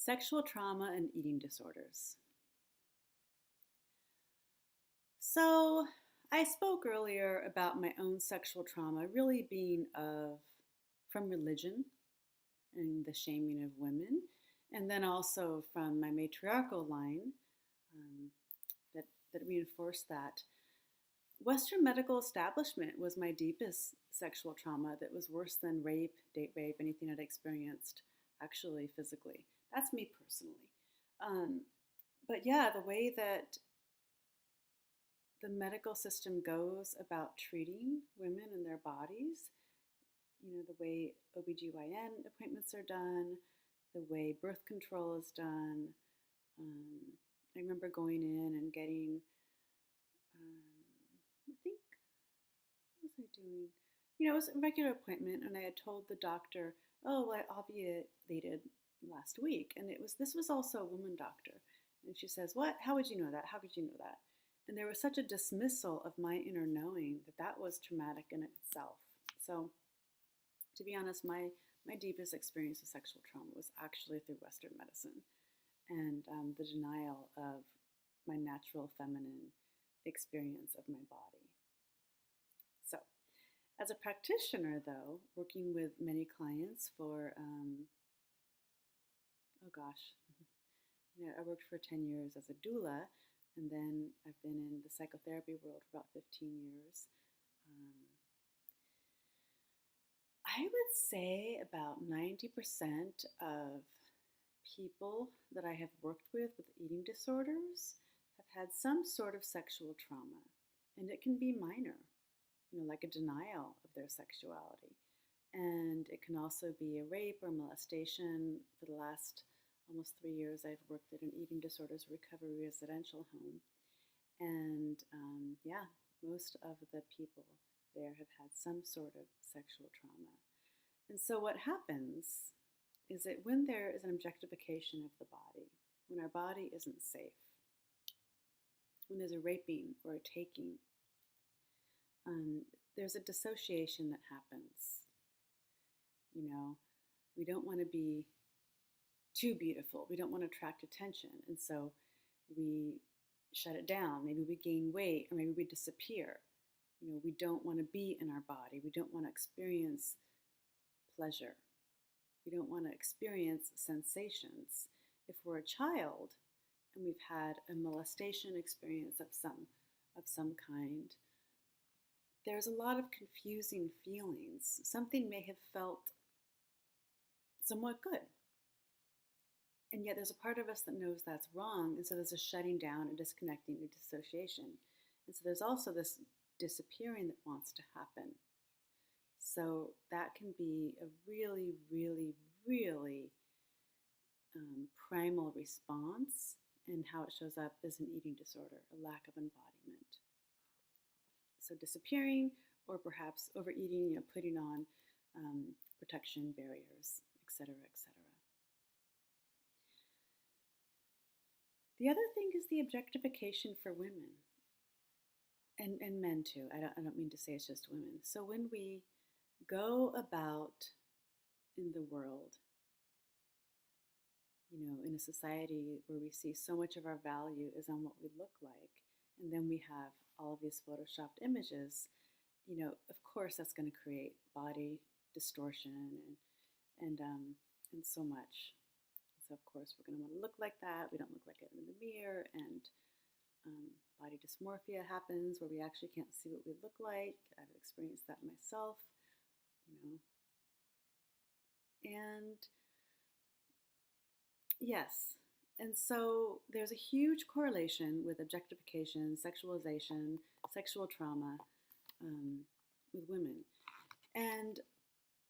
Sexual trauma and eating disorders. So, I spoke earlier about my own sexual trauma really being from religion and the shaming of women, and then also from my matriarchal line um, that reinforced that. Western medical establishment was my deepest sexual trauma that was worse than rape, date rape, anything I'd experienced actually physically. That's me personally. Um, but yeah, the way that the medical system goes about treating women and their bodies, the way OBGYN appointments are done, the way birth control is done. Um, I remember going in and getting, I think, what was I doing? It was a regular appointment, and I had told the doctor, "Oh, well, I ovulated last week," and this was also a woman doctor, and she says, "What? How would you know that? How could you know that?" And there was such a dismissal of my inner knowing that was traumatic in itself. So, to be honest, my deepest experience of sexual trauma was actually through Western medicine and the denial of my natural feminine experience of my body. So, as a practitioner, though, working with many clients for, oh gosh, I worked for 10 years as a doula, and then I've been in the psychotherapy world for about 15 years. Um, I would say about 90% of people that I have worked with eating disorders have had some sort of sexual trauma, and it can be minor, like a denial of their sexuality. And it can also be a rape or molestation. For the last almost 3 years, I've worked at an eating disorders recovery residential home. And yeah, most of the people there have had some sort of sexual trauma. And so what happens is that when there is an objectification of the body, when our body isn't safe, when there's a raping or a taking, there's a dissociation that happens. We don't want to be too beautiful. We don't want to attract attention. And so we shut it down. Maybe we gain weight, or maybe we disappear. We don't want to be in our body. We don't want to experience pleasure. We don't want to experience sensations. If we're a child and we've had a molestation experience of some kind, there's a lot of confusing feelings. Something may have felt somewhat good, and yet there's a part of us that knows that's wrong, and so there's a shutting down, a disconnecting, a dissociation. And so there's also this disappearing that wants to happen. So that can be a really, really, really primal response, and how it shows up is an eating disorder, a lack of embodiment. So disappearing, or perhaps overeating, putting on protection barriers, etc., etc. The other thing is the objectification for women and men too. I don't mean to say it's just women. So when we go about in the world, in a society where we see so much of our value is on what we look like, and then we have all of these photoshopped images, of course that's going to create body distortion and so much. So of course we're going to want to look like that. We don't look like it in the mirror, and body dysmorphia happens where we actually can't see what we look like. I've experienced that myself, and yes. And so there's a huge correlation with objectification, sexualization, sexual trauma with women. And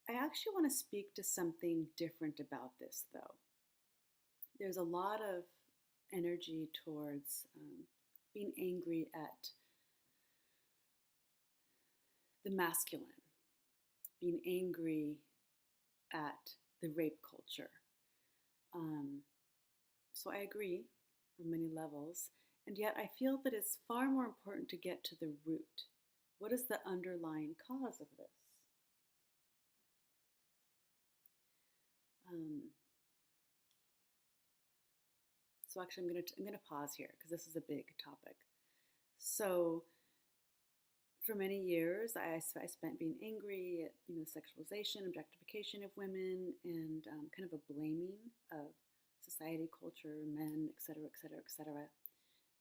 I actually want to speak to something different about this, though. There's a lot of energy towards being angry at the masculine, being angry at the rape culture. So I agree on many levels, and yet I feel that it's far more important to get to the root. What is the underlying cause of this? So actually, I'm gonna pause here because this is a big topic. So for many years, I spent being angry at sexualization, objectification of women, and kind of a blaming of society, culture, men, et cetera, et cetera, et cetera.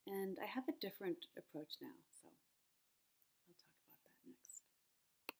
And I have a different approach now. So